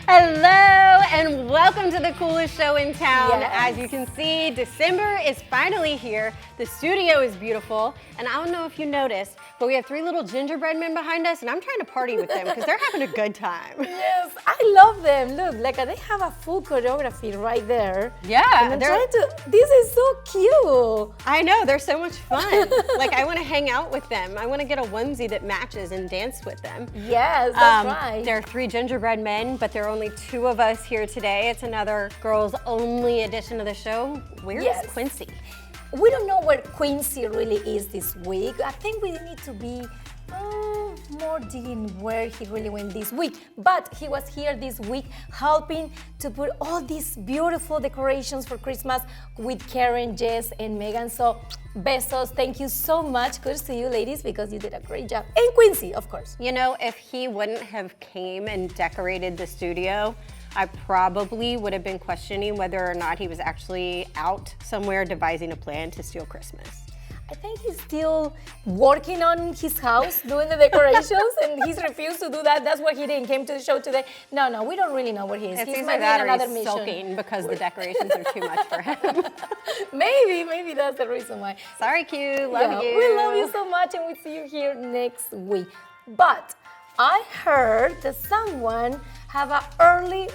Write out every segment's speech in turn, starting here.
Hello and welcome to the coolest show in town. Yes. As you can see, December is finally here. The studio is beautiful, and I don't know if you noticed, but we have 3 little gingerbread men behind us, and I'm trying to party with them because they're having a good time. Yes, I love them. Look, like they have a full choreography right there. Yeah, And I'm trying to, this is so cute. I know, they're so much fun. Like, I want to hang out with them. I want to get a onesie that matches and dance with them. Yes, that's right. There are 3 gingerbread men, but there are only 2 of us here today. It's another girls-only edition of the show. Where's Yes. Quincy? We don't know where Quincy really is this week. I think we need to be more digging where he really went this week. But he was here this week helping to put all these beautiful decorations for Christmas with Karen, Jess, and Megan. So, besos, thank you so much. Kudos to you, ladies, because you did a great job. And Quincy, of course. You know, if he wouldn't have came and decorated the studio, I probably would have been questioning whether or not he was actually out somewhere devising a plan to steal Christmas. I think he's still working on his house, doing the decorations, and he's refused to do that. That's why he didn't came to the show today. No, we don't really know where he is. It's He's either maybe that in or another he's mission. sulking because the decorations are too much for him. Maybe that's the reason why. Sorry, Q. Love you. We love you so much, and we see you here next week. But I heard that someone have an early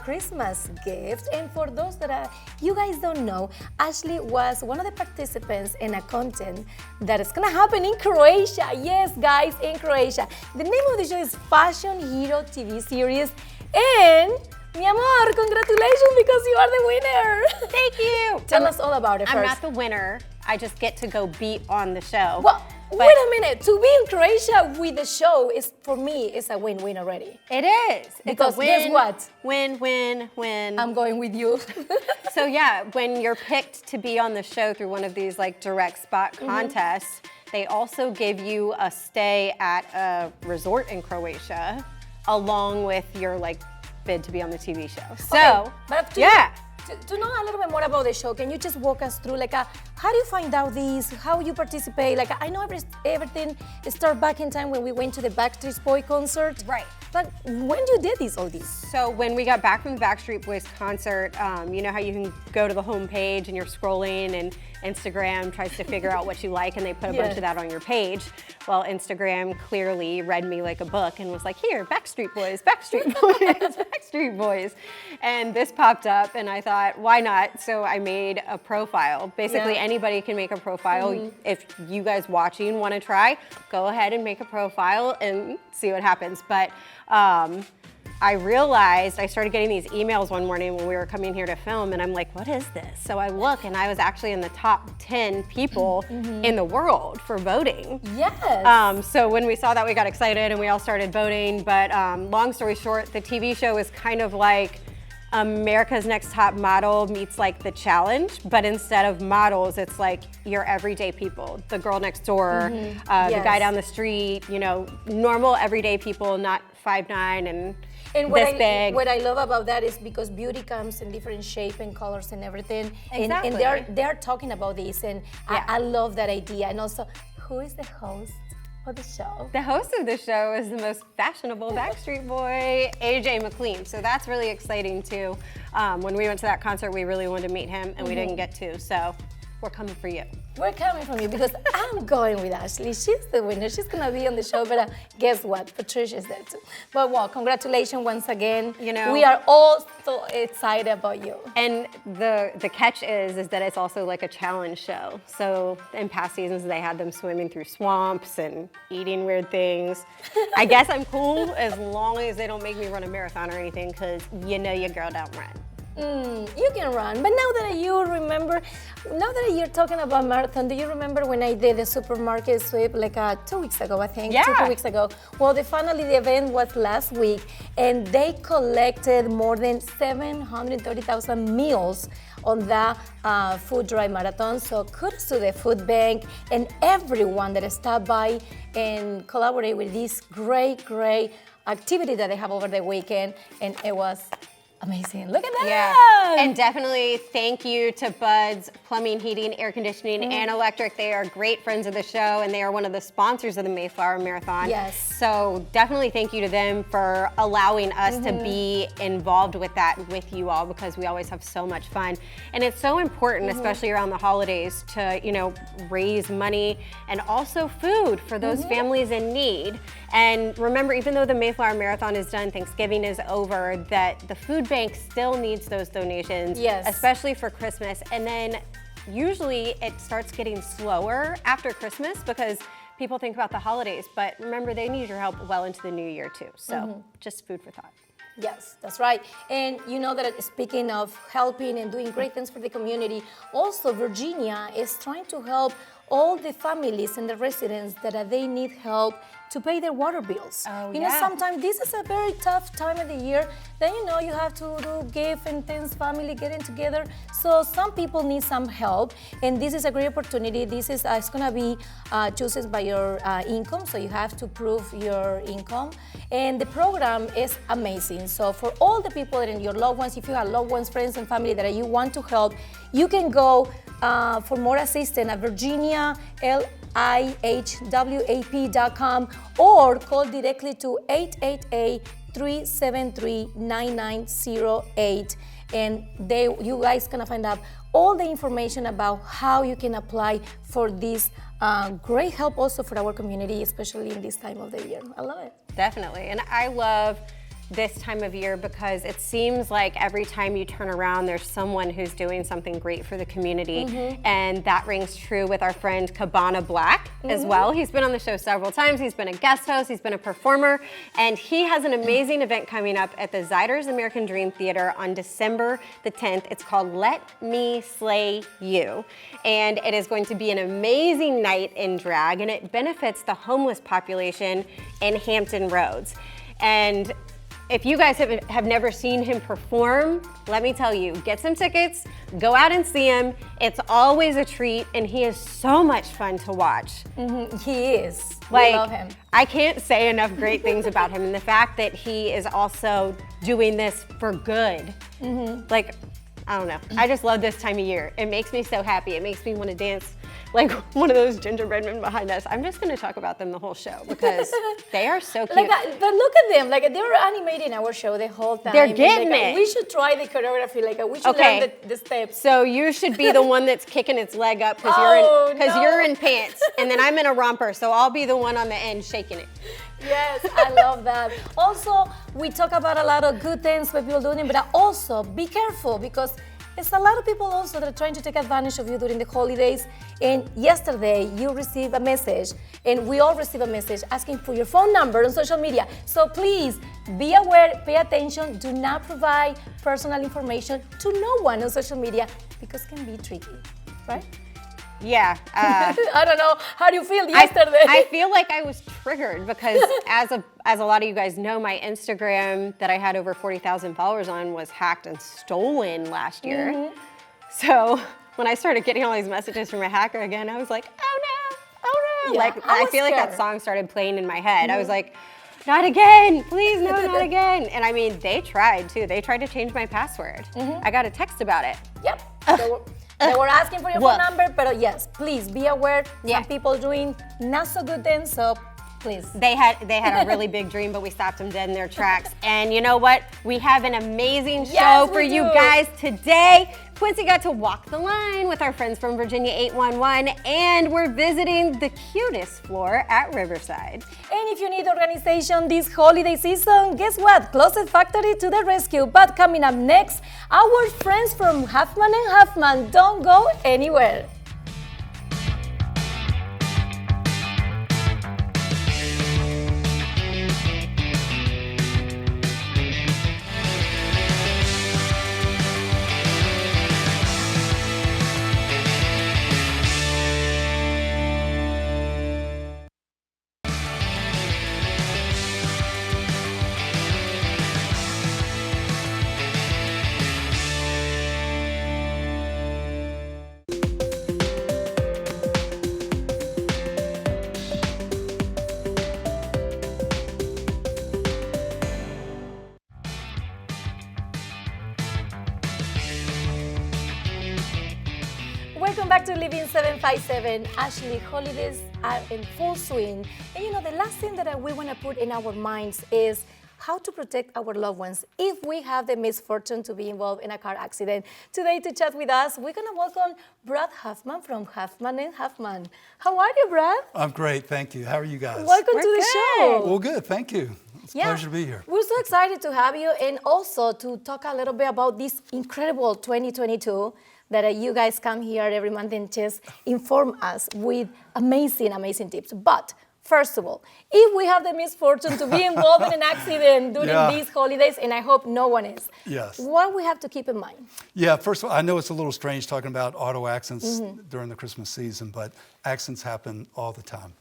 Christmas gift, and for those that you guys don't know, Ashley was one of the participants in a content that is gonna happen in Croatia. Yes, guys, in Croatia. The name of the show is Fashion Hero TV series, and mi amor, congratulations because you are the winner. Thank you. Tell us all about it I'm first. not the winner. I just get to go be on the show. Well, But wait a minute. To be in Croatia with the show is, for me, is a win-win already. It is. Because it's a win, guess what? Win. I'm going with you. So yeah, when you're picked to be on the show through one of these like direct spot contests, they also give you a stay at a resort in Croatia along with your like bid to be on the TV show. So Okay, but yeah. To know a little bit more about the show, can you just walk us through like how do you find out these? How you participate? Like I know everything started back in time when we went to the Backstreet Boy concert. Right. But when you did all these? So when we got back from the Backstreet Boys concert, you know how you can go to the homepage and you're scrolling and Instagram tries to figure out what you like and they put a bunch Yes. of that on your page. Well, Instagram clearly read me like a book and was like, here, Backstreet Boys, Backstreet Boys. And this popped up and I thought, why not? So I made a profile. Basically, Yeah. anybody can make a profile. If you guys watching want to try, go ahead and make a profile and see what happens. But I realized I started getting these emails one morning when we were coming here to film, and I'm like, what is this? So I look, and I was actually in the top 10 people in the world for voting. Yes. So when we saw that, we got excited, and we all started voting. But long story short, the TV show is kind of like America's Next Top Model meets like The Challenge, but instead of models, it's like your everyday people. The girl next door, the Yes. guy down the street, you know, normal everyday people, not 5'9" and this big. What I love about that is because beauty comes in different shape and colors and everything. Exactly. And they're talking about this, and Yeah. I love that idea. And also, who is the host of the show? The host of the show is the most fashionable Backstreet Boy, AJ McLean. So that's really exciting too. When we went to that concert, we really wanted to meet him and we didn't get to. So we're coming for you. We're coming from you because I'm going with Ashley. She's the winner. She's gonna be on the show, but guess what? Patricia's there too. But well, congratulations once again. You know, we are all so excited about you. And the catch is that it's also like a challenge show. So in past seasons, they had them swimming through swamps and eating weird things. I guess I'm cool as long as they don't make me run a marathon or anything, because you know your girl don't run. You can run, but now that you remember, now that you're talking about marathon, do you remember when I did the supermarket sweep like 2 weeks ago, I think? Yeah. 2 weeks ago. Well, the event was last week, and they collected more than 730,000 meals on the food drive marathon. So kudos to the food bank and everyone that stopped by and collaborated with this great activity that they have over the weekend, and it was Amazing. Look at that. Yeah, and definitely thank you to Bud's Plumbing, Heating, Air Conditioning, and Electric. They are great friends of the show, and they are one of the sponsors of the Mayflower Marathon. Yes. So definitely thank you to them for allowing us to be involved with that with you all, because we always have so much fun. And it's so important, especially around the holidays, to, you know, raise money and also food for those families in need. And remember, even though the Mayflower Marathon is done, Thanksgiving is over, that the food bank still needs those donations, Yes. especially for Christmas. And then usually it starts getting slower after Christmas because people think about the holidays, but remember, they need your help well into the new year too. So just food for thought. Yes, that's right. And you know that speaking of helping and doing great things for the community, also Virginia is trying to help all the families and the residents that they need help to pay their water bills. Oh, you know, yeah. sometimes this is a very tough time of the year. Then, you know, you have to do gift and things, family getting together. So some people need some help, and this is a great opportunity. This is it's gonna be chosen by your income, so you have to prove your income. And the program is amazing. So for all the people and your loved ones, if you have loved ones, friends, and family that you want to help, you can go for more assistance at virginialihwap.com or call directly to 888-373-9908, and you guys gonna find out all the information about how you can apply for this great help also for our community, especially in this time of the year. I love it. Definitely, and I love this time of year because it seems like every time you turn around, there's someone who's doing something great for the community. And that rings true with our friend Cabana Black as well. He's been on the show several times. He's been a guest host, he's been a performer, and he has an amazing event coming up at the Ziders American Dream Theater on December the 10th. It's called Let Me Slay You. And it is going to be an amazing night in drag, and it benefits the homeless population in Hampton Roads. And if you guys have never seen him perform, let me tell you, get some tickets, go out and see him. It's always a treat, and he is so much fun to watch. He is. Like, we love him. I can't say enough great things about him, and the fact that he is also doing this for good. Like, I don't know. I just love this time of year. It makes me so happy. It makes me want to dance like one of those gingerbread men behind us. I'm just going to talk about them the whole show because they are so cute. But look at them, like they're animating our show the whole time. They're getting like, it. We should try the choreography, like we should learn the steps. So you should be the one that's kicking its leg up because you're in pants, and then I'm in a romper, so I'll be the one on the end shaking it. Yes, I love that. Also, we talk about a lot of good things that people doing, but also be careful because there's a lot of people also that are trying to take advantage of you during the holidays. And yesterday, you received a message, and we all received a message asking for your phone number on social media. So please be aware, pay attention, do not provide personal information to no one on social media because it can be tricky, right? Yeah. I don't know. How do you feel yesterday? I feel like I was triggered because as a lot of you guys know, my Instagram that I had over 40,000 followers on was hacked and stolen last year. So when I started getting all these messages from a hacker again, I was like, oh no, oh no. Yeah, like I I was feel like that scared. song started playing in my head. I was like, not again, please, no, not again. And I mean, they tried too. They tried to change my password. I got a text about it. Yep. They were asking for your phone number, but yes, please be aware. Some people doing not so good things, so please. They had a really big dream, but we stopped them dead in their tracks. And you know what? We have an amazing show for you guys today. Quincy got to walk the line with our friends from Virginia 811, and we're visiting the cutest floor at Riverside. And if you need organization this holiday season, guess what? Closet Factory to the rescue. But coming up next, our friends from Huffman & Huffman. Don't go anywhere. back to Living 757. Ashley, holidays are in full swing. And you know, the last thing that we want to put in our minds is how to protect our loved ones if we have the misfortune to be involved in a car accident. Today, to chat with us, we're going to welcome Brad Huffman from Huffman & Huffman. How are you, Brad? I'm great, thank you. How are you guys? Welcome We're to the good. show. Well, good, thank you. It's a pleasure to be here. We're so excited to have you and also to talk a little bit about this incredible 2022 that you guys come here every month and just inform us with amazing, amazing tips. But first of all, if we have the misfortune to be involved in an accident during these holidays, and I hope no one is, what we have to keep in mind? Yeah, first of all, I know it's a little strange talking about auto accidents during the Christmas season, but accidents happen all the time.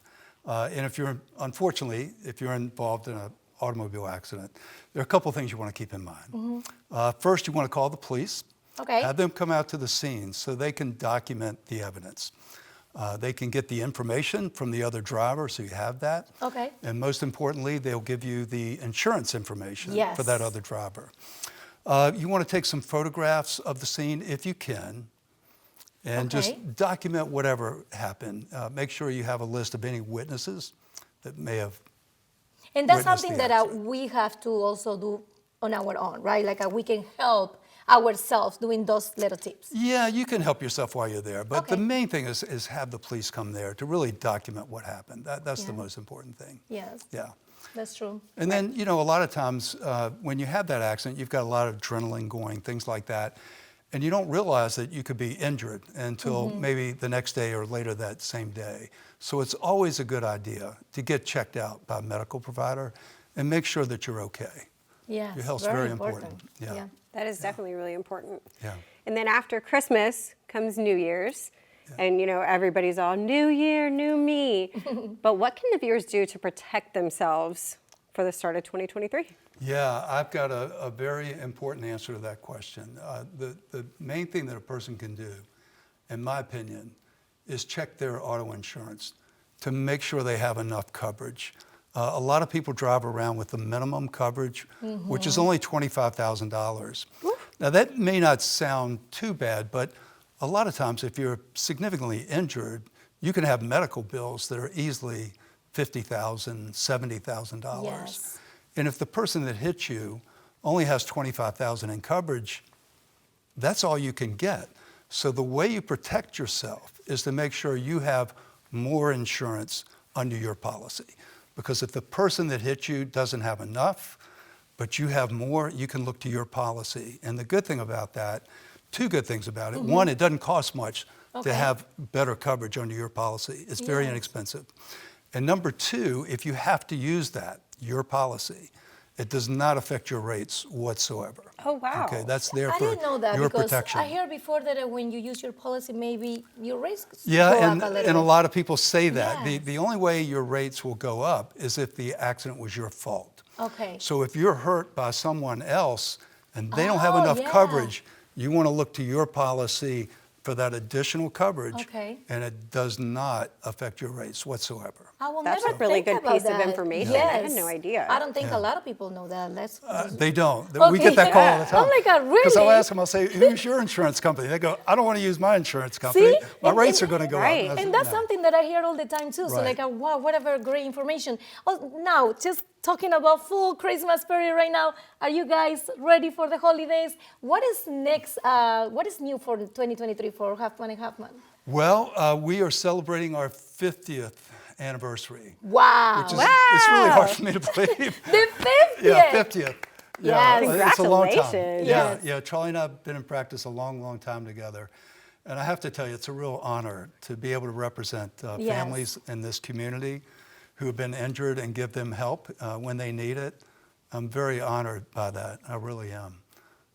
And if you're, unfortunately, if you're involved in an automobile accident, there are a couple of things you want to keep in mind. First, you want to call the police. Okay. Have them come out to the scene so they can document the evidence. They can get the information from the other driver, so you have that. Okay. And most importantly, they'll give you the insurance information for that other driver. You want to take some photographs of the scene if you can, and just document whatever happened. Make sure you have a list of any witnesses that may have And that's witnessed something the that accident. we have to also do on our own, right? Like we can help ourselves doing those little tips. Yeah, you can help yourself while you're there, but the main thing is have the police come there to really document what happened. That's the most important thing. Yes. Yeah. That's true. And then, you know, a lot of times when you have that accident, you've got a lot of adrenaline going, things like that, and you don't realize that you could be injured until maybe the next day or later that same day. So it's always a good idea to get checked out by a medical provider and make sure that you're okay. Yes, Your health's very important. Yeah. That is definitely really important. Yeah. And then after Christmas comes New Year's. And, you know, everybody's all, new year, new me. But what can the viewers do to protect themselves for the start of 2023? Yeah, I've got a very important answer to that question. The main thing that a person can do, in my opinion, is check their auto insurance to make sure they have enough coverage. A lot of people drive around with the minimum coverage, which is only $25,000. Now, that may not sound too bad, but a lot of times if you're significantly injured, you can have medical bills that are easily $50,000, $70,000. Yes. And if the person that hit you only has $25,000 in coverage, that's all you can get. So the way you protect yourself is to make sure you have more insurance under your policy. Because if the person that hit you doesn't have enough, but you have more, you can look to your policy. And the good thing about that, two good things about it. One, it doesn't cost much to have better coverage under your policy. It's very inexpensive. And number two, if you have to use that, your policy, it does not affect your rates whatsoever. Oh, wow. Okay, that's there I for didn't know that your because protection. I heard before that when you use your policy, maybe your risks Yeah, go and up a little a bit. lot of people say that. Yes. The only way your rates will go up is if the accident was your fault. Okay. So if you're hurt by someone else and they don't have enough yeah. coverage, you want to look to your policy for that additional coverage, and it does not affect your rates whatsoever. I will That's never a really think good about piece of that. information. Yes. I had no idea. I don't think a lot of people know that. They don't. We Okay. get that call all the time. Oh my God, Because I'll really? ask them, I'll say, who's your insurance company? They go, I don't want to use my insurance company. See? My And- rates and- are going to go Right. up. I said, And that's "No." something that I hear all the time too. So Right. like, wow, whatever great information. Oh, now, just talking about full Christmas period right now. Are you guys ready for the holidays? What is next? What is new for 2023 for Huffman & Huffman? Well, we are celebrating our 50th anniversary. Wow. Which is, it's really hard for me to believe. The 50th. Yeah, 50th. Yes. It's a long time. Congratulations. Yeah, Yes. yeah. Charlie and I have been in practice a long, long time together. And I have to tell you, it's a real honor to be able to represent Yes. families in this community who have been injured and give them help when they need it. I'm very honored by that. I really am.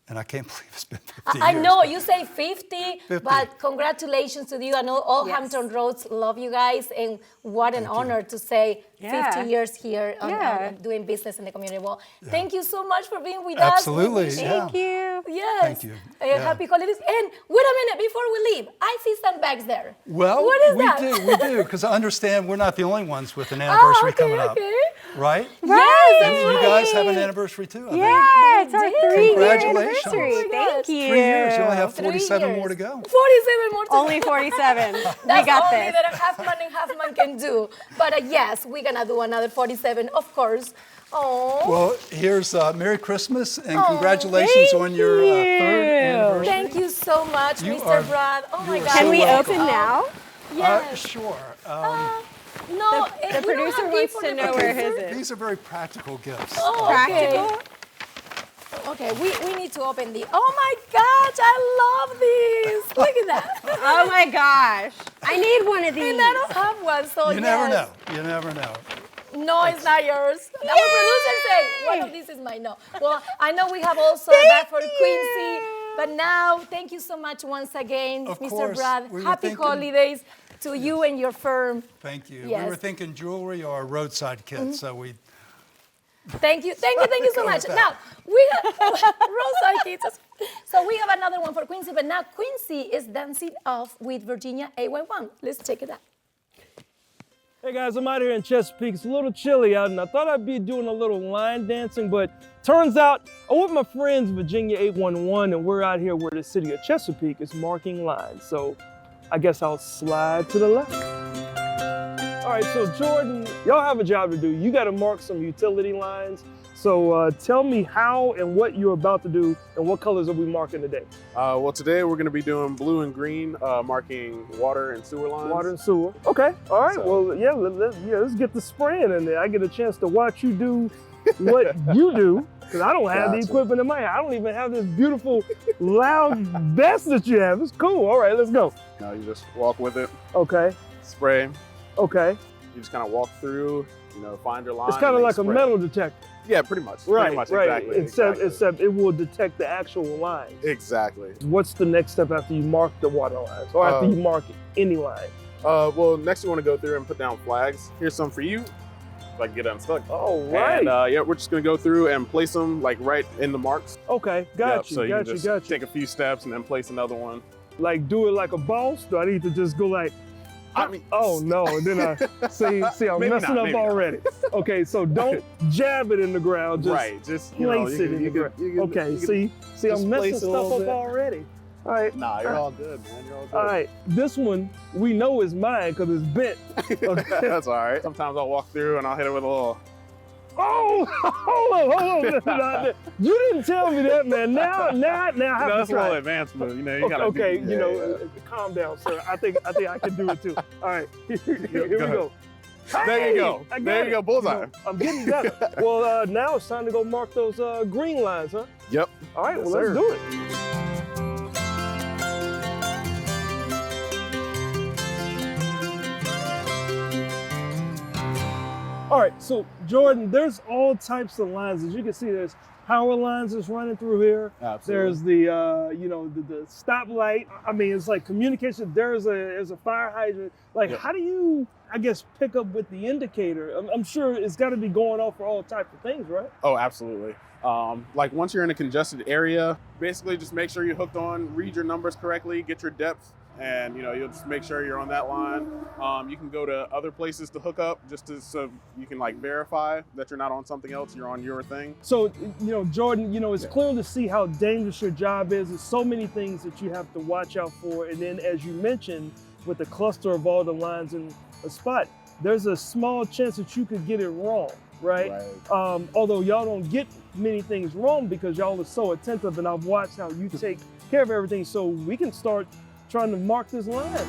And I can't believe it's been 50 I years. know you say 50, 50. but congratulations to you. I know all Yes. Hampton Roads love you guys, and what an honor to say 50 years here on doing business in the community. Well, thank you so much for being with Absolutely, us. yeah. Thank you. Yes. Thank you. Yeah. Happy holidays. And wait a minute before we leave. I see some bags there. Well, what is that? we do, because I understand we're not the only ones with an anniversary okay, coming up, okay. right? Yes, And you guys have an anniversary too, I think. Yes. Yeah, it's our did. 3-year Congratulations. anniversary. Oh my Thank gosh. you. 3 years, you only have 3 47 more years. to go. 47 more to go. Only 47. We That's got only this. that a half man and half man can do. But yes, we're gonna do another 47, of course. Oh, Well, here's Merry Christmas and congratulations thank on your you. 3rd anniversary. thank you so much, You Mr. are- Brad. Oh my you are God. so Can we welcome. open now? Yes. Sure. No, The producer wants to know where his is. These are very practical gifts. Oh, okay. Practical. Okay, we need to open the. Oh my gosh, I love these. Look at that. Oh my gosh. I need one of these. And I don't have one, so You never know. You never know. No, it's not yours. Our producer said one of these is mine. No. Well, I know we have also that for Quincy, but now thank you so much once again, Of Mr. course. Brad. We were Happy thinking- holidays to you and your firm. Thank you. Yes. We were thinking jewelry or a roadside kit, so we. Thank you so Go much. with that. Now we have Rosa Kids. So we have another one for Quincy, but now Quincy is dancing off with Virginia A11. Let's check it out. Hey guys, I'm out here in Chesapeake. It's a little chilly out and I thought I'd be doing a little line dancing, but turns out I'm with my friends Virginia 811 and we're out here where the city of Chesapeake is marking lines. So I guess I'll slide to the left. All right, so Jordan, y'all have a job to do. You gotta mark some utility lines. So tell me how and what you're about to do and what colors are we marking today? Well, today we're going to be doing blue and green, marking water and sewer lines. Water and sewer. Okay, all right. So- Well, yeah, let's get the spraying in there. I get a chance to watch you do what you do, because I don't have the Gotcha. equipment in my hand. I don't even have this beautiful, loud vest that you have. It's cool. All right, let's go. Now you just walk with it, Okay, spray. okay. You just kind of walk through, find your line. It's kind of and then like a spray. metal detector. Yeah, pretty much. Right, Pretty much, right. exactly. Except it will detect the actual lines. Exactly. What's the next step after you mark the water lines, or after you mark any line? Well, next you want to go through and put down flags. Here's some for you, if I can get unstuck. All right. And yeah, we're just going to go through and place them like right in the marks. Okay, got you, So you got can you, just got you. take a few steps and then place another one. Like do it like a boss? Do I need to just go like, I mean, oh no, and then I see I'm Maybe messing not, up maybe not. already. Okay, so don't jab it in the ground, just right. Just place it in the ground. Okay, see just I'm messing place a stuff little up bit. already. All right. Nah, you're all good, man. You're all good. All right, this one we know is mine because it's bent. Okay. That's all right. Sometimes I'll walk through and I'll hit it with a little. Oh, hold on. You didn't tell me that, man. Now I have That's to a little try. advanced move. You gotta. Okay, yeah. calm down, sir. I think I can do it too. All right, here we Go go. There you go. I got There you it. go. Bullseye. You know, I'm getting better. Well, now it's time to go mark those green lines, huh? Yep. All right, Yes, well, let's sir. do it. All right, so Jordan, there's all types of lines. As you can see, there's power lines that's running through here. There's the, the stoplight. I mean, it's like communication. There's a fire hydrant. Like, Yep. how do you, I guess, pick up with the indicator? I'm sure it's got to be going off for all types of things, right? Oh, absolutely. Like once you're in a congested area, basically just make sure you're hooked on, read your numbers correctly, get your depth, and you'll just make sure you're on that line. You can go to other places to hook up just so you can like verify that you're not on something else, you're on your thing. So, Jordan, it's clear to see how dangerous your job is. There's so many things that you have to watch out for. And then, as you mentioned, with the cluster of all the lines in a spot, there's a small chance that you could get it wrong, right? Although y'all don't get many things wrong because y'all are so attentive, and I've watched how you take care of everything. So we can start trying to mark this line.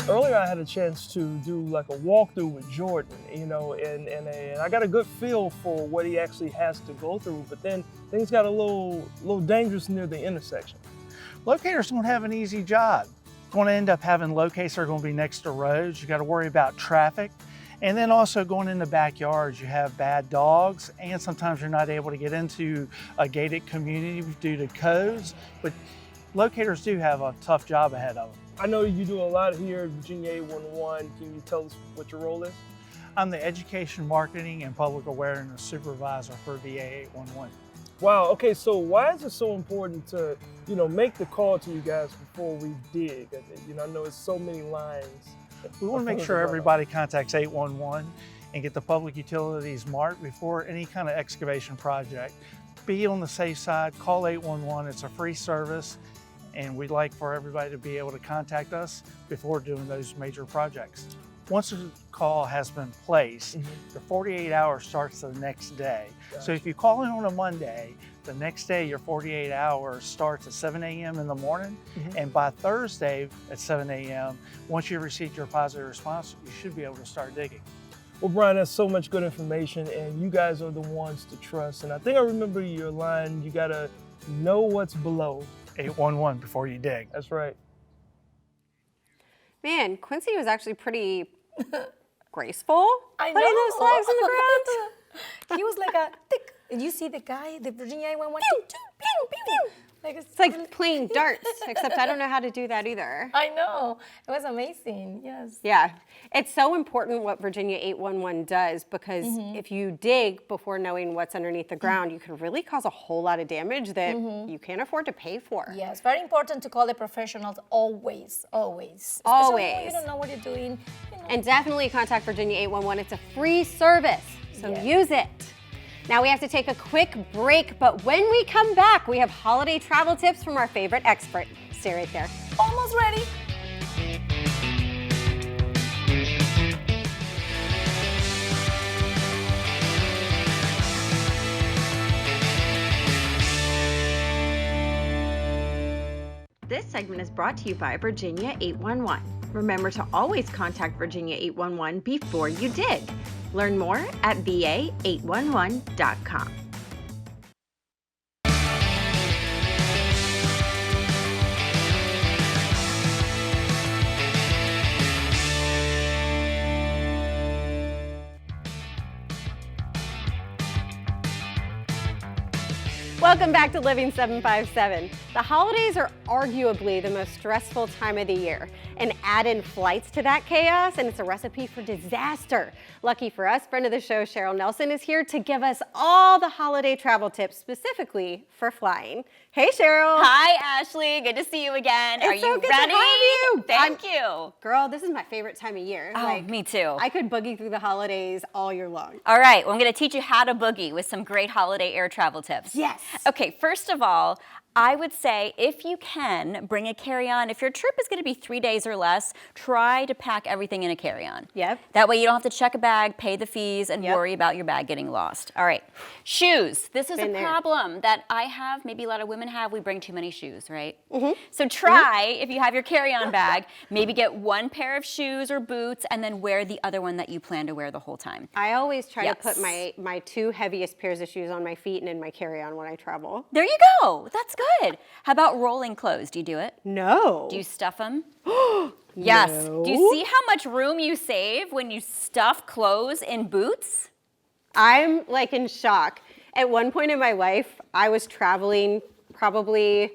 Earlier, I had a chance to do like a walkthrough with Jordan, and I got a good feel for what he actually has to go through. But then things got a little dangerous near the intersection. Locators don't have an easy job. Going to end up having locates that are going to be next to roads. You got to worry about traffic. And then also going into backyards, you have bad dogs, and sometimes you're not able to get into a gated community due to codes. But locators do have a tough job ahead of them. I know you do a lot here at Virginia 811. Can you tell us what your role is? I'm the Education, Marketing, and Public Awareness Supervisor for VA 811. Wow. Okay. So why is it so important to, make the call to you guys before we dig? I know it's so many lines. We want to make sure everybody contacts 811 and get the public utilities marked before any kind of excavation project. Be on the safe side, call 811, it's a free service, and we'd like for everybody to be able to contact us before doing those major projects. Once the call has been placed, your 48 hours starts the next day. So if you call in on a Monday, the next day your 48 hours starts at 7 a.m. in the morning, and by Thursday at 7 a.m., once you receive your positive response, you should be able to start digging. Well, Brian, that's so much good information, and you guys are the ones to trust. And I think I remember your line, you gotta know what's below. 811 before you dig. That's right. Man, Quincy was actually pretty graceful I putting know. those flags in the ground. He was like a tick. And you see the guy, the Virginia 811, pew, pew, pew, pew. It's like playing darts, except I don't know how to do that either. I know. It was amazing. Yes. Yeah, it's so important what Virginia 811 does, because if you dig before knowing what's underneath the ground, you can really cause a whole lot of damage that you can't afford to pay for. Yes, very important to call the professionals always, always. Especially Always. when you don't know what you're doing. And definitely contact Virginia 811. It's a free service, so use it. Now we have to take a quick break, but when we come back, we have holiday travel tips from our favorite expert. Stay right there. Almost ready. This segment is brought to you by Virginia 811. Remember to always contact Virginia 811 before you dig. Learn more at va811.com. Welcome back to Living 757. The holidays are arguably the most stressful time of the year, and add in flights to that chaos and it's a recipe for disaster. Lucky for us, friend of the show Cheryl Nelson is here to give us all the holiday travel tips specifically for flying. Hey Cheryl. Hi Ashley, good to see you again. It's Are so you good ready? to have you. Thank you. Girl, this is my favorite time of year. Oh, me too. I could boogie through the holidays all year long. All right, well, I'm going to teach you how to boogie with some great holiday air travel tips. Yes. Okay, first of all, I would say if you can, bring a carry-on. If your trip is going to be 3 days or less, try to pack everything in a carry-on. Yep. That way you don't have to check a bag, pay the fees, and worry about your bag getting lost. All right. Shoes. This is Been a there. problem that I have, maybe a lot of women have. We bring too many shoes, right? So try, if you have your carry-on bag, maybe get one pair of shoes or boots and then wear the other one that you plan to wear the whole time. I always try to put Yes. my two heaviest pairs of shoes on my feet and in my carry-on when I travel. There you go. That's good. How about rolling clothes? Do you do it? No. Do you stuff them? Yes. No. Do you see how much room you save when you stuff clothes in boots? I'm like in shock. At one point in my life, I was traveling probably,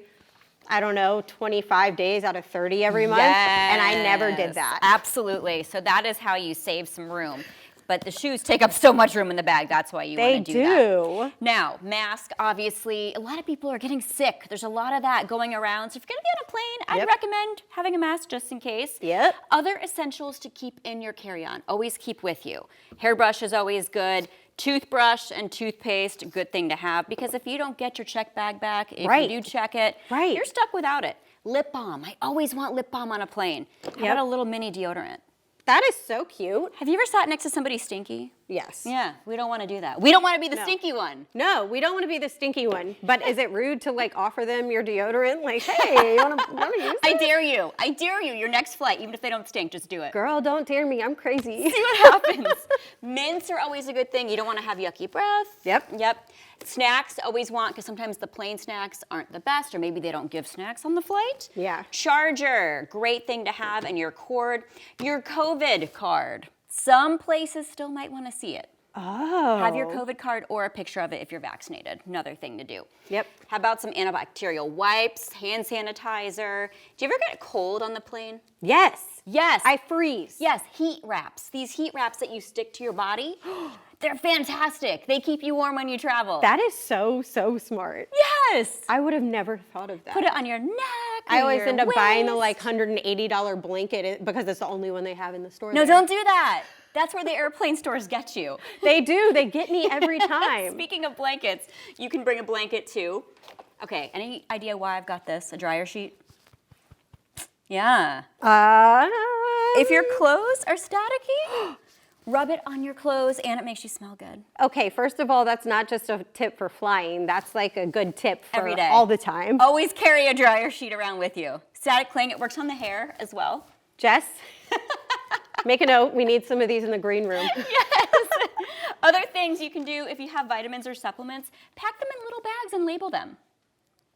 I don't know, 25 days out of 30 every month, and I never did Yes, that. Absolutely. So that is how you save some room. But the shoes take up so much room in the bag. That's why you They want to do that. do. Now, mask, obviously, a lot of people are getting sick. There's a lot of that going around. So if you're going to be on a plane, I'd recommend having a mask just in case. Yep. Other essentials to keep in your carry-on. Always keep with you. Hairbrush is always good. Toothbrush and toothpaste, good thing to have. Because if you don't get your check bag back, if Right. you do check it, Right. you're stuck without it. Lip balm. I always want lip balm on a plane. How Yep. about a little mini deodorant? That is so cute. Have you ever sat next to somebody stinky? Yes. Yeah, we don't want to do that. We don't want to be the No. stinky one. No, we don't want to be the stinky one. But is it rude to like offer them your deodorant? Like, hey, you want to use I it? dare you. I dare you. Your next flight, even if they don't stink, just do it. Girl, don't dare me. I'm crazy. See what happens. Mints are always a good thing. You don't want to have yucky breath. Yep. Snacks, always want, because sometimes the plain snacks aren't the best, or maybe they don't give snacks on the flight. Yeah. Charger, great thing to have, and your cord. Your COVID card. Some places still might want to see it. Oh. Have your COVID card or a picture of it if you're vaccinated. Another thing to do. Yep. How about some antibacterial wipes, hand sanitizer? Do you ever get a cold on the plane? Yes. Yes. I freeze. Yes, heat wraps. These heat wraps that you stick to your body, they're fantastic. They keep you warm when you travel. That is so smart. Yes. I would have never thought of that. Put it on your neck. I or always your end up buying the waist. like $180 blanket because it's the only one they have in the store. No, there. don't do that. That's where the airplane stores get you. They do. They get me every time. Speaking of blankets, you can bring a blanket too. Okay, any idea why I've got this? A dryer sheet? Yeah. If your clothes are staticky, rub it on your clothes and it makes you smell good. Okay, first of all, that's not just a tip for flying. That's like a good tip for Every day. all the time. Always carry a dryer sheet around with you. Static cling, it works on the hair as well. Jess, make a note. We need some of these in the green room. Other things you can do if you have vitamins or supplements, pack them in little bags and label them.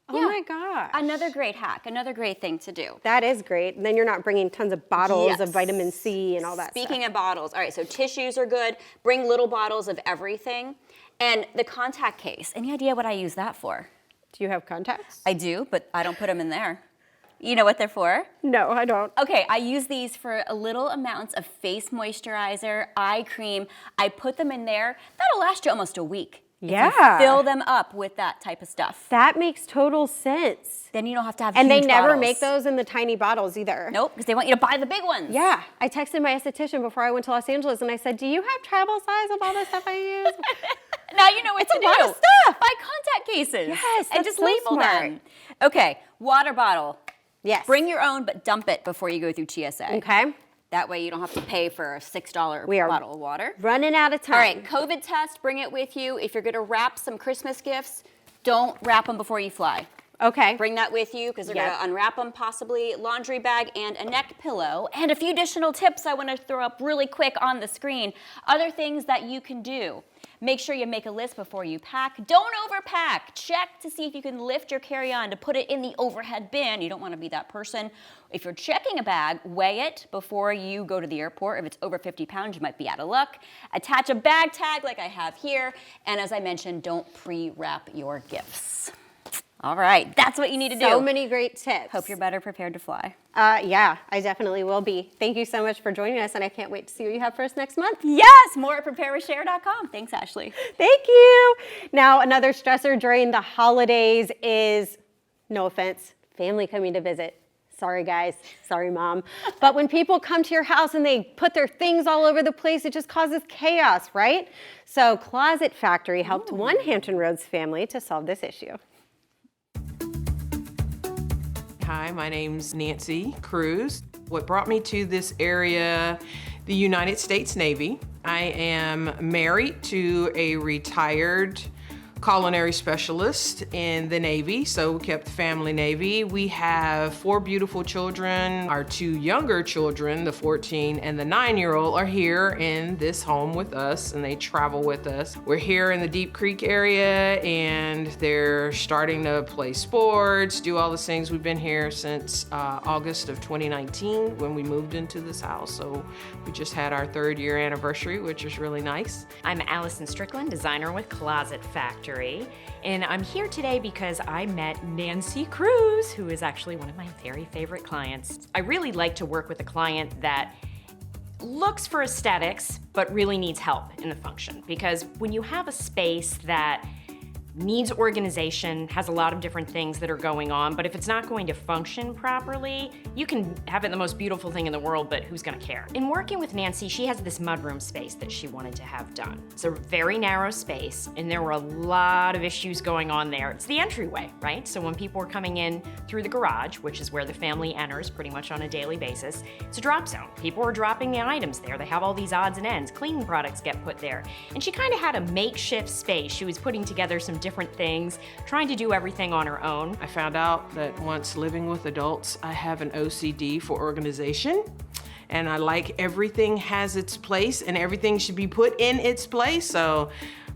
Oh my gosh. Another great hack, another great thing to do. That is great. And then you're not bringing tons of bottles Yes. of vitamin C and all that Speaking of bottles, all right, so tissues are good. Bring little bottles of everything. And the contact case, any idea what I use that for? Do you have contacts? I do, but I don't put them in there. You know what they're for? No, I don't. Okay, I use these for a little amounts of face moisturizer, eye cream. I put them in there. That'll last you almost a week. If you Yeah. fill them up with that type of stuff. That makes total sense. Then you don't have to have And they huge never bottles. make those in the tiny bottles either. Nope, because they want you to buy the big ones. Yeah, I texted my esthetician before I went to Los Angeles and I said, do you have travel size of all the stuff I use? Now you know what to a do. lot of stuff. Buy contact cases. Yes, and that's just so label smart. them. Okay, water bottle. Yes. Bring your own, but dump it before you go through TSA. Okay. That way you don't have to pay for a $6 We are bottle of water. Running out of time. All right, COVID test, bring it with you. If you're gonna wrap some Christmas gifts, don't wrap them before you fly. Okay. Bring that with you because they're Yep. gonna unwrap them possibly. Laundry bag and a neck pillow. And a few additional tips I wanna throw up really quick on the screen. Other things that you can do. Make sure you make a list before you pack. Don't overpack. Check to see if you can lift your carry-on to put it in the overhead bin. You don't wanna be that person. If you're checking a bag, weigh it before you go to the airport. If it's over 50 pounds, you might be out of luck. Attach a bag tag like I have here. And as I mentioned, don't pre-wrap your gifts. All right, that's what you need to do. So many great tips. Hope you're better prepared to fly. Yeah, I definitely will be. Thank you so much for joining us, and I can't wait to see what you have for us next month. Yes, more at preparewithshare.com. Thanks, Ashley. Thank you. Now, another stressor during the holidays is, no offense, family coming to visit. Sorry, guys. Sorry, Mom. But when people come to your house and they put their things all over the place, it just causes chaos, right? So Closet Factory helped one Hampton Roads family to solve this issue. Hi, my name's Nancy Cruz. What brought me to this area, the United States Navy. I am married to a retired culinary specialist in the Navy, so we kept the family Navy. We have 4 beautiful children. Our 2 younger children, the 14 and the 9-year-old, are here in this home with us, and they travel with us. We're here in the Deep Creek area, and they're starting to play sports, do all the things. We've been here since August of 2019 when we moved into this house, so we just had our 3rd year anniversary, which is really nice. I'm Allison Strickland, designer with Closet Factory, and I'm here today because I met Nancy Cruz, who is actually one of my very favorite clients. I really like to work with a client that looks for aesthetics, but really needs help in the function, because when you have a space that needs organization, has a lot of different things that are going on, but if it's not going to function properly, you can have it the most beautiful thing in the world, but who's gonna care? In working with Nancy, she has this mudroom space that she wanted to have done. It's a very narrow space, and there were a lot of issues going on there. It's the entryway, right? So when people were coming in through the garage, which is where the family enters pretty much on a daily basis, it's a drop zone. People are dropping the items there. They have all these odds and ends. Cleaning products get put there. And she kind of had a makeshift space. She was putting together some different things, trying to do everything on her own. I found out that once living with adults, I have an OCD for organization, and I like everything has its place and everything should be put in its place. So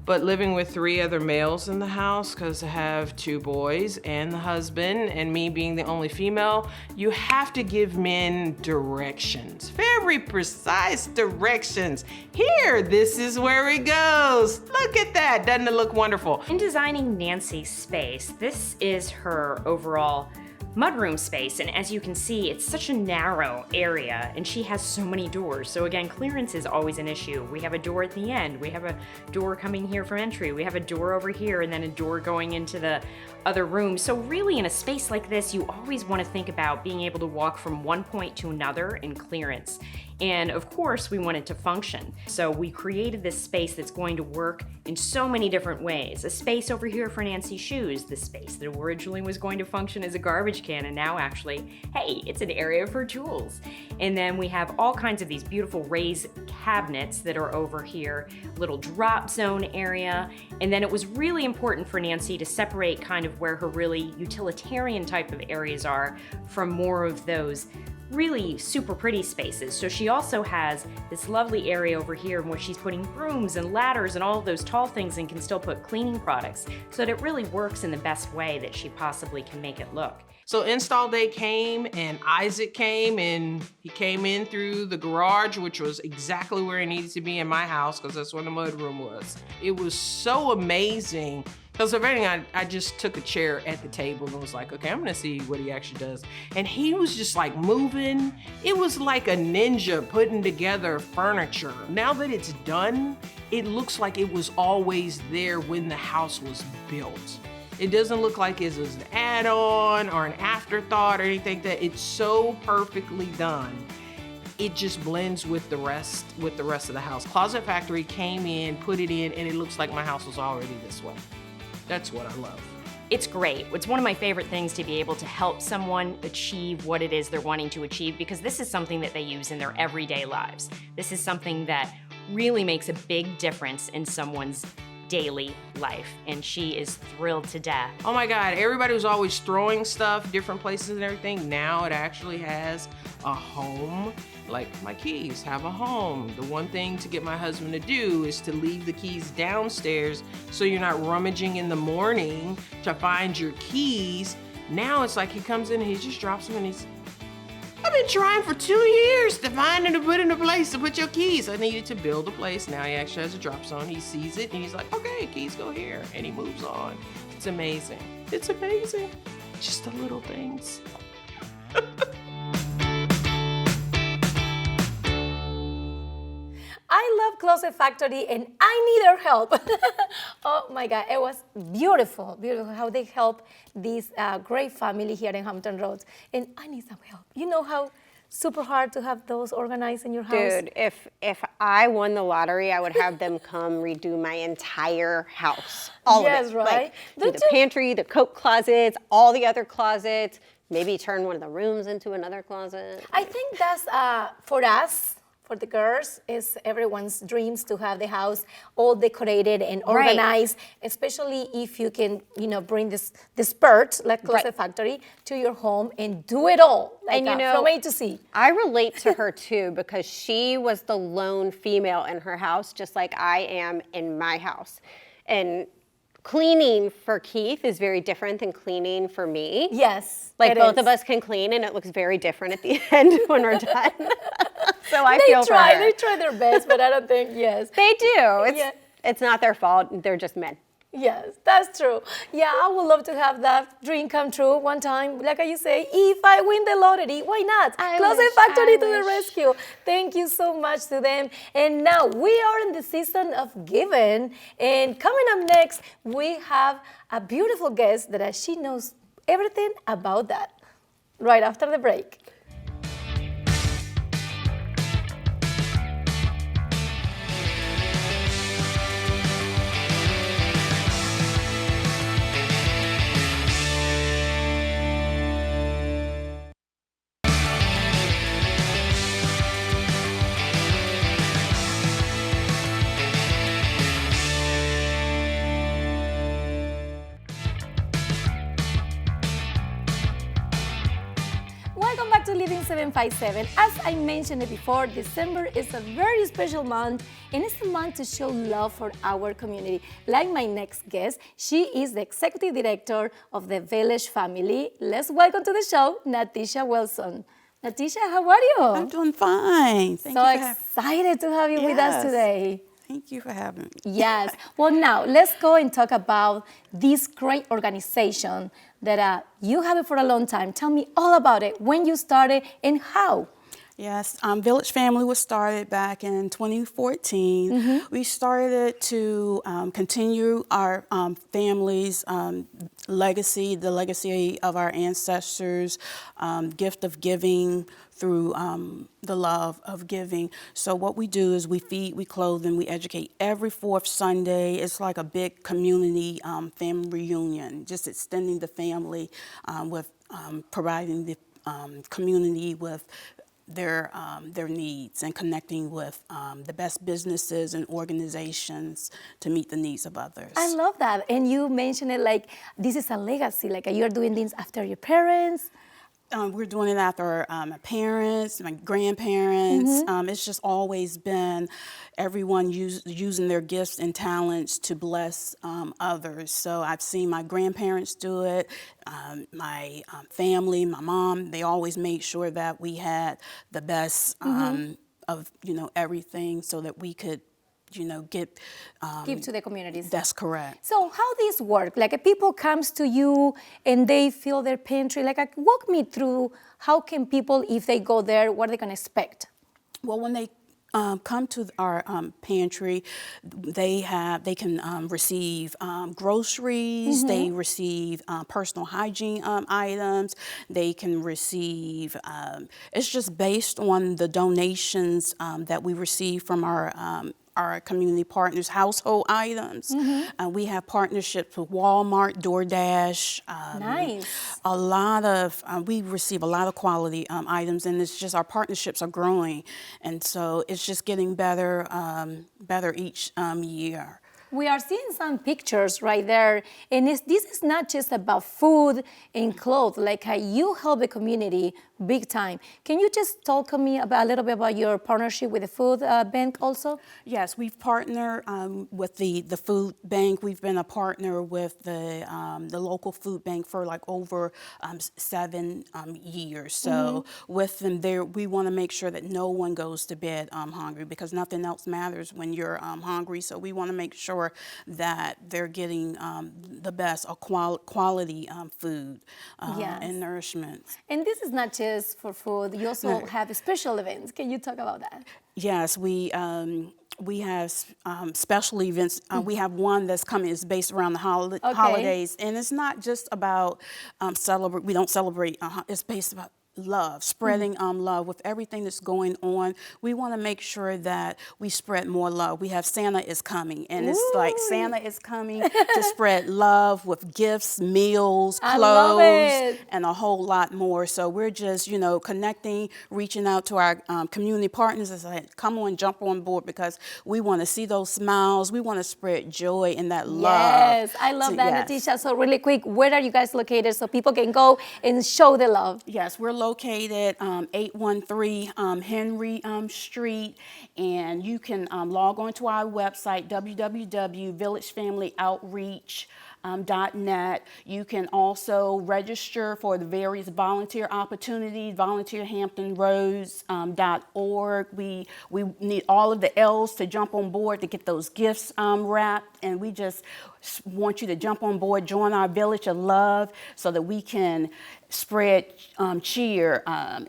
But living with 3 other males in the house, because I have 2 boys and the husband, and me being the only female, you have to give men directions. Very precise directions. Here, this is where it goes. Look at that, doesn't it look wonderful? In designing Nancy's space, this is her overall mudroom space, and as you can see, it's such a narrow area and she has so many doors. So again, clearance is always an issue. We have a door at the end, we have a door coming here for entry, we have a door over here, and then a door going into the other room. So really in a space like this, you always want to think about being able to walk from one point to another in clearance. And of course, we want it to function. So we created this space that's going to work in so many different ways. A space over here for Nancy's shoes, the space that originally was going to function as a garbage can, and now actually, hey, it's an area for tools. And then we have all kinds of these beautiful raised cabinets that are over here, little drop zone area. And then it was really important for Nancy to separate kind of where her really utilitarian type of areas are from more of those really super pretty spaces. So she also has this lovely area over here where she's putting brooms and ladders and all of those tall things, and can still put cleaning products so that it really works in the best way that she possibly can make it look. So install day came and Isaac came, and he came in through the garage, which was exactly where he needed to be in my house because that's where the mudroom was. It was so amazing. Because if anything, I just took a chair at the table and was like, okay, I'm gonna see what he actually does. And he was just like moving. It was like a ninja putting together furniture. Now that it's done, it looks like it was always there when the house was built. It doesn't look like it was an add-on or an afterthought or anything like that. It's so perfectly done. It just blends with the rest of the house. Closet Factory came in, put it in, and it looks like my house was already this way. That's what I love. It's great. It's one of my favorite things to be able to help someone achieve what it is they're wanting to achieve, because this is something that they use in their everyday lives. This is something that really makes a big difference in someone's daily life, and she is thrilled to death. Oh my God, everybody was always throwing stuff different places and everything. Now it actually has a home. Like my keys have a home. The one thing to get my husband to do is to leave the keys downstairs so you're not rummaging in the morning to find your keys. Now it's like he comes in and he just drops them, and I've been trying for 2 years to find and to put in a place to put your keys. I needed to build a place. Now he actually has a drop zone. He sees it and he's like, okay, keys go here. And he moves on. It's amazing. It's amazing. Just the little things. I love Closet Factory and I need their help. Oh my God, it was beautiful, beautiful how they help this great family here in Hampton Roads. And I need some help. You know how super hard to have those organized in your house? Dude, if I won the lottery, I would have them come redo my entire house. All Yes, of it. right? Like, do Don't the you- pantry, the coat closets, all the other closets, maybe turn one of the rooms into another closet. I think that's for us, for the girls, is everyone's dreams to have the house all decorated and Right. organized, especially if you can, bring this spurt, like Closet Right. Factory, to your home and do it all, like, And from A to Z. I relate to her too because she was the lone female in her house, just like I am in my house. And cleaning for Keith is very different than cleaning for me. Yes, Like it both is. of us can clean and it looks very different at the end when we're done. So I They feel for her. they try their best, but I don't think, yes. They do. Yeah. It's not their fault. They're just men. Yes, that's true. Yeah, I would love to have that dream come true one time. Like you say, if I win the lottery, why not? Closet Factory to the rescue. Thank you so much to them. And now we are in the season of giving. And coming up next, we have a beautiful guest that she knows everything about that. Right after the break. 4757. As I mentioned it before, December is a very special month, and it's a month to show love for our community. Like my next guest, she is the executive director of the Village family. Let's welcome to the show, Natisha Wilson. Natisha, how are you? I'm doing fine. Thank so you for excited to have you with us Yes. today. Thank you for having me. Yes. Well, now let's go and talk about this great organization that you have it for a long time. Tell me all about it, when you started and how. Yes, Village Family was started back in 2014. We started to continue our family's legacy, the legacy of our ancestors, gift of giving through the love of giving. So what we do is we feed, we clothe, and we educate every fourth Sunday. It's like a big community family reunion, just extending the family with providing the community with their needs and connecting with the best businesses and organizations to meet the needs of others. I love that. And you mentioned it like this is a legacy, like you're doing things after your parents. We're doing it after my parents, my grandparents. It's just always been everyone using their gifts and talents to bless others. So I've seen my grandparents do it, my family, my mom. They always made sure that we had the best of everything, so that we could give to the communities. That's correct. So how this work? Like if people comes to you and they fill their pantry, like walk me through how can people, if they go there, what they can expect? Well, when they come to our pantry, they can receive groceries, they receive personal hygiene items, they can receive, it's just based on the donations that we receive from our community partners, household items. We have partnerships with Walmart, DoorDash. Nice. A lot of, we receive a lot of quality items, and it's just our partnerships are growing. And so it's just getting better, better each year. We are seeing some pictures right there, and this is not just about food and clothes, like you help the community big time. Can you just talk to me about a little bit about your partnership with the food bank also? Yes, we've partnered with the food bank. We've been a partner with the local food bank for like over 7 years. So with them there, we want to make sure that no one goes to bed hungry, because nothing else matters when you're hungry. So we want to make sure that they're getting the best quality food and nourishment. And this is not just for food. You also have special events. Can you talk about that? Yes, we have special events. We have one that's coming. It's based around the holidays, and it's not just about celebrate. We don't celebrate. It's based about love, spreading love with everything that's going on. We want to make sure that we spread more love. We have Santa is coming, and it's like Santa is coming to spread love with gifts, meals, clothes, and a whole lot more. So we're just, connecting, reaching out to our community partners and saying, come on, jump on board, because we want to see those smiles. We want to spread joy and that love. Yes, I love that, Natisha. So really quick, where are you guys located so people can go and show the love? Yes, we're located 813 Henry Street, and you can log on to our website, www.villagefamilyoutreach.net. You can also register for the various volunteer opportunities, volunteerhamptonroads.org. We need all of the L's to jump on board to get those gifts wrapped, and we just want you to jump on board, join our Village of Love, so that we can spread cheer and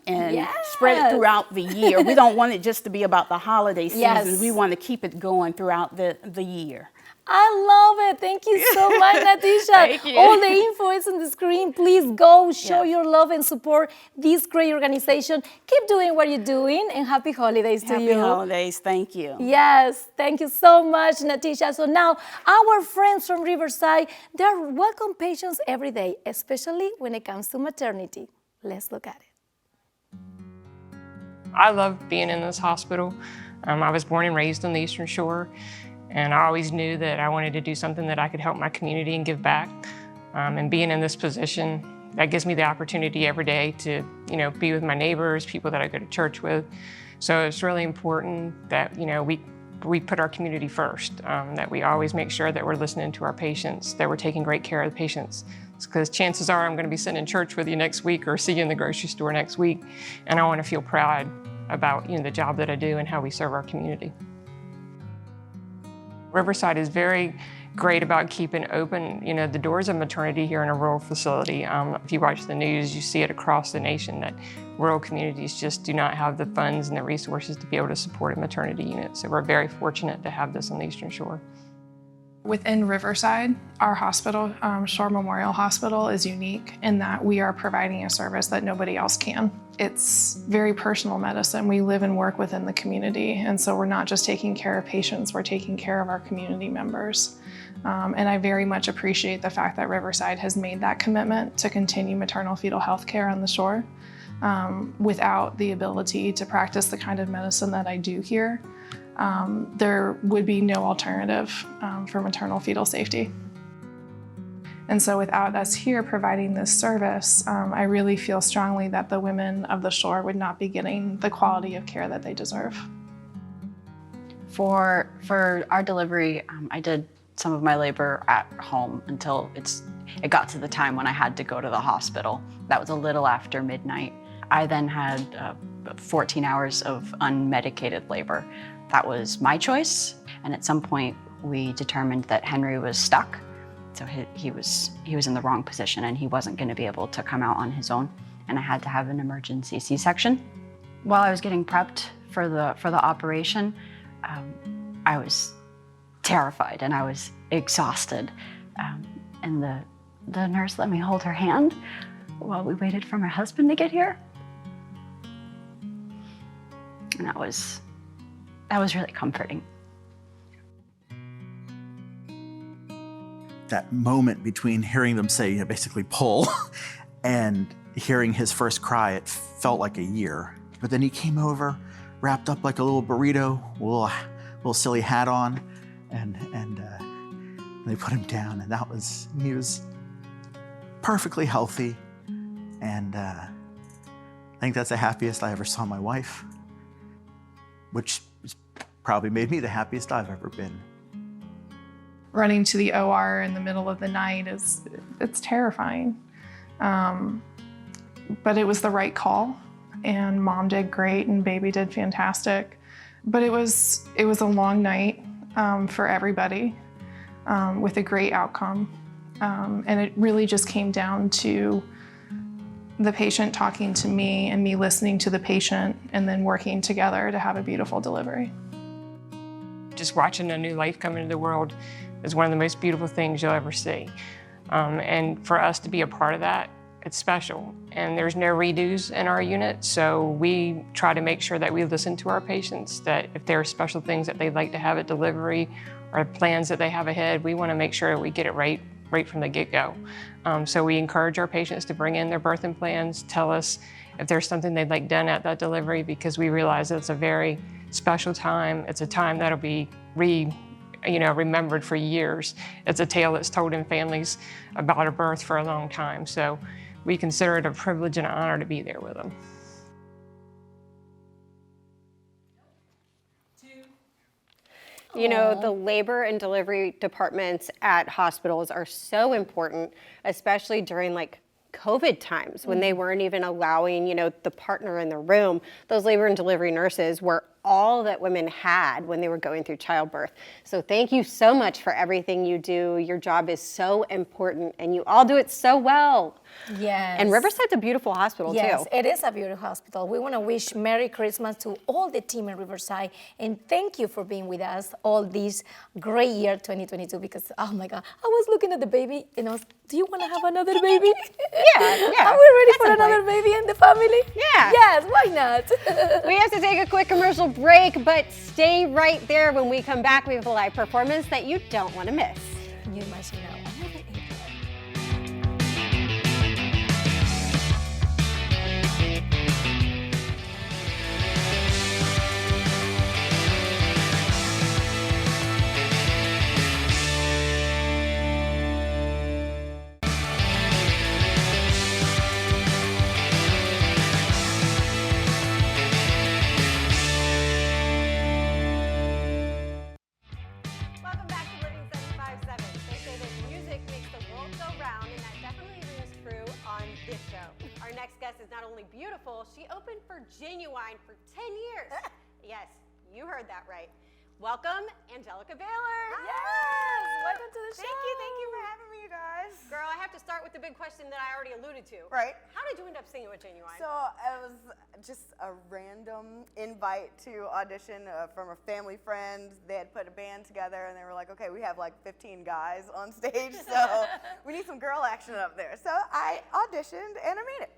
spread it throughout the year. We don't want it just to be about the holiday season. We want to keep it going throughout the year. I love it. Thank you so much, Natisha. Thank you. All the info is on the screen. Please go show your love and support this great organization. Keep doing what you're doing, and happy holidays to you. Happy holidays. Thank you. Yes, thank you so much, Natisha. So now, our friends from Riverside, they're welcome patients every day, especially when it comes to maternity. Let's look at it. I love being in this hospital. I was born and raised on the Eastern Shore, and I always knew that I wanted to do something that I could help my community and give back. And being in this position, that gives me the opportunity every day to be with my neighbors, people that I go to church with. So it's really important that, we put our community first, that we always make sure that we're listening to our patients, that we're taking great care of the patients. Because chances are I'm going to be sitting in church with you next week or see you in the grocery store next week, and I want to feel proud about the job that I do and how we serve our community. Riverside is very great about keeping open, the doors of maternity here in a rural facility. If you watch the news, you see it across the nation that rural communities just do not have the funds and the resources to be able to support a maternity unit. So we're very fortunate to have this on the Eastern Shore. Within Riverside, our hospital, Shore Memorial Hospital, is unique in that we are providing a service that nobody else can. It's very personal medicine. We live and work within the community, and so we're not just taking care of patients, we're taking care of our community members. And I very much appreciate the fact that Riverside has made that commitment to continue maternal fetal health care on the shore. Without the ability to practice the kind of medicine that I do here, there would be no alternative for maternal fetal safety. And so without us here providing this service, I really feel strongly that the women of the shore would not be getting the quality of care that they deserve. For our delivery, I did some of my labor at home until it got to the time when I had to go to the hospital. That was a little after midnight. I then had 14 hours of unmedicated labor. That was my choice, and at some point we determined that Henry was stuck, so he was in the wrong position and he wasn't going to be able to come out on his own, and I had to have an emergency C-section. While I was getting prepped for the operation, I was terrified and I was exhausted, and the nurse let me hold her hand while we waited for my husband to get here, and that was really comforting. That moment between hearing them say, basically pull, and hearing his first cry, it felt like a year. But then he came over, wrapped up like a little burrito, little silly hat on, and they put him down, and he was perfectly healthy, and I think that's the happiest I ever saw my wife, which probably made me the happiest I've ever been. Running to the OR in the middle of the night it's terrifying. But it was the right call, and Mom did great and baby did fantastic. But it was a long night for everybody with a great outcome. And it really just came down to the patient talking to me and me listening to the patient and then working together to have a beautiful delivery. Just watching a new life come into the world is one of the most beautiful things you'll ever see. And for us to be a part of that, it's special. And there's no redos in our unit, so we try to make sure that we listen to our patients, that if there are special things that they'd like to have at delivery or plans that they have ahead, we want to make sure we get it right from the get-go. So we encourage our patients to bring in their birthing plans, tell us if there's something they'd like done at that delivery, because we realize that it's a very special time. It's a time that'll be remembered for years. It's a tale that's told in families about a birth for a long time. So we consider it a privilege and an honor to be there with them. The labor and delivery departments at hospitals are so important, especially during COVID times when they weren't even allowing, the partner in the room. Those labor and delivery nurses were all that women had when they were going through childbirth. So thank you so much for everything you do. Your job is so important and you all do it so well. Yes. And Riverside's a beautiful hospital too. Yes, it is a beautiful hospital. We want to wish Merry Christmas to all the team in Riverside, and thank you for being with us all this great year 2022, because oh my God, I was looking at the baby and I was, do you want to have another baby? Yeah. Are we ready for another baby in the family? Yeah. Yes, why not? We have to take a quick commercial break, but stay right there. When we come back, we have a live performance that you don't want to miss. You must know. is not only beautiful, she opened for Genuine for 10 years. Yes, you heard that right. Welcome, Angelica Baylor. Yes, welcome to the show. Thank you for having me, you guys. Girl, I have to start with the big question that I already alluded to. Right. How did you end up singing with Genuine? So it was just a random invite to audition from a family friend. They had put a band together and they were like, okay, we have like 15 guys on stage, so we need some girl action up there. So I auditioned and I made it.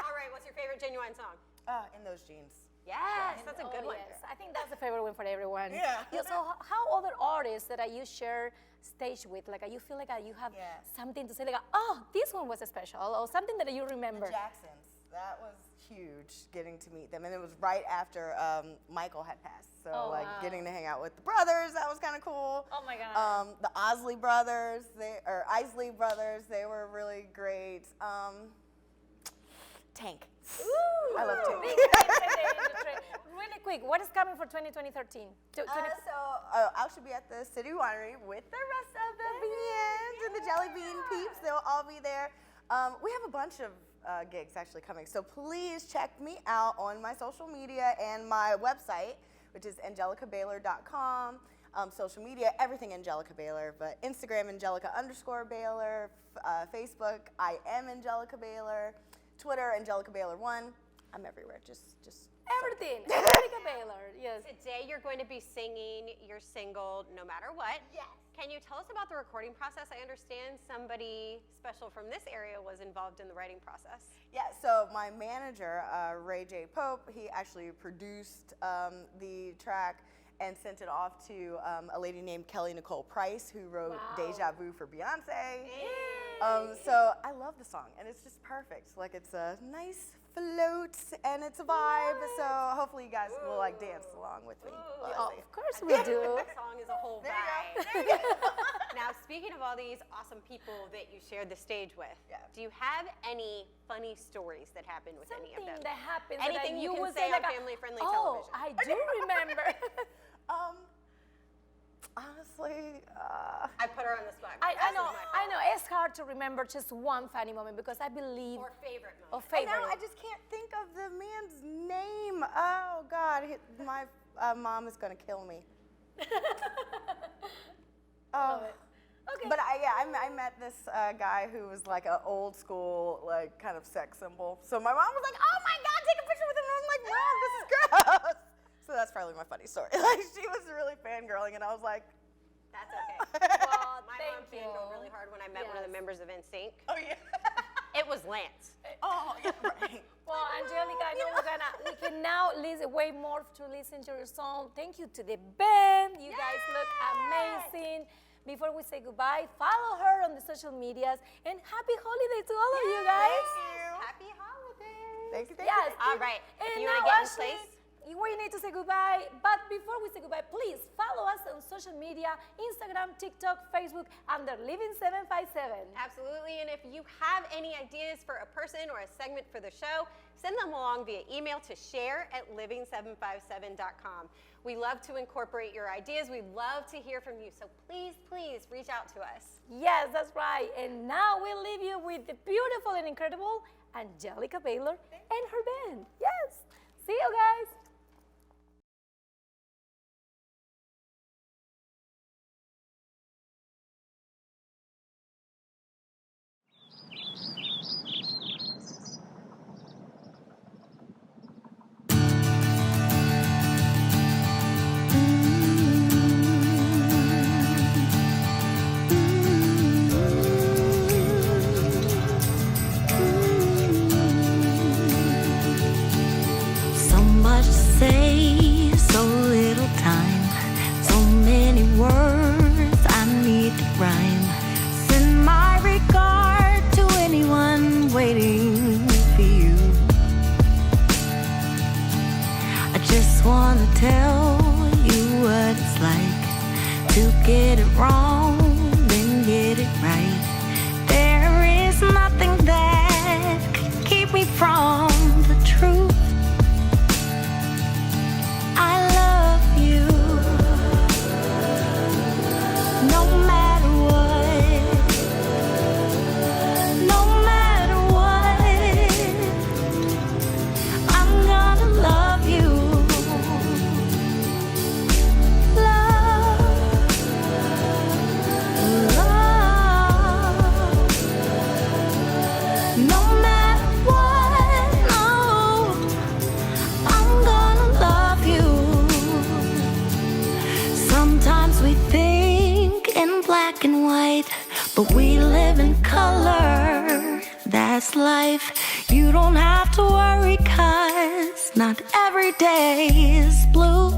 All right, what's your favorite Genuine song? In Those Jeans. Yes, that's a good one. Yes, I think that's a favorite one for everyone. Yeah. So how other artists that you share stage with, like you feel like you have something to say, like, oh, this one was special, or something that you remember? The Jacksons. That was huge, getting to meet them. And it was right after Michael had passed. So getting to hang out with the brothers, that was kind of cool. Oh my God. The Isley brothers, Isley brothers, they were really great. Tank. Ooh, I love Tank. Big names in the industry. Really quick, what is coming for 2013? I should be at the City Winery with the rest of the beans and the Jelly Bean peeps. They'll all be there. We have a bunch of gigs actually coming, so please check me out on my social media and my website, which is angelicabaylor.com. Social media, everything Angelica Baylor, but Instagram Angelica_Baylor, Facebook I am Angelica Baylor, Twitter Angelica Baylor 1. I'm everywhere. Just everything. Angelica Baylor. Yes. Today you're going to be singing your single No Matter What. Yes. Can you tell us about the recording process? I understand somebody special from this area was involved in the writing process. Yeah, so my manager, Ray J. Pope, he actually produced the track and sent it off to a lady named Kelly Nicole Price, who wrote Deja Vu for Beyonce. So I love the song, and it's just perfect. Like, it's a nice float, and it's a vibe, so hopefully you guys will like dance along with me. Oh, of course we do. That song is a whole vibe. Now, speaking of all these awesome people that you shared the stage with, do you have any funny stories that happened with any of them? Something that happens Anything that you can would say say on like family-friendly oh, television? I do remember. Honestly, I put her on the spot. I know. It's hard to remember just one funny moment because I believe. Or favorite moment. Or favorite. I just can't think of the man's name. Oh God, my mom is gonna kill me. Okay. But I met this guy who was like an old school, like kind of sex symbol. So my mom was like, "Oh my God, take a picture with him." And I'm like, "Mom, this is gross." So that's probably my funny story. Like, she was really fangirling, and I was like, That's okay. Well, My mom thank fangirled you. really hard when I met one of the members of NSYNC. "Oh yeah." It was Lance. Oh yeah, right. Well, Angelica, I know we can now wait more to listen to your song. Thank you to the band. You guys look amazing. Before we say goodbye, follow her on the social medias, and happy holiday to all of you guys. Thank you. Happy holidays. Thank you. Yes. All right. And If you now, want to get in Ashley, place. we need to say goodbye. But before we say goodbye, please follow us on social media, Instagram, TikTok, Facebook, under Living757. Absolutely, and if you have any ideas for a person or a segment for the show, send them along via email to share@living757.com. We love to incorporate your ideas. We love to hear from you, so please, please reach out to us. Yes, that's right. And now we'll leave you with the beautiful and incredible Angelica Baylor and her band. Yes. See you guys. So much to say, so little time, so many words I need to rhyme. Send my regard to anyone waiting for you. I just wanna tell you what it's like to get it wrong, then get it right. There is nothing that could keep me from the truth. I love you, no matter what, no matter what. black and white, but we live in color. That's life. You don't have to worry, 'cause not every day is blue.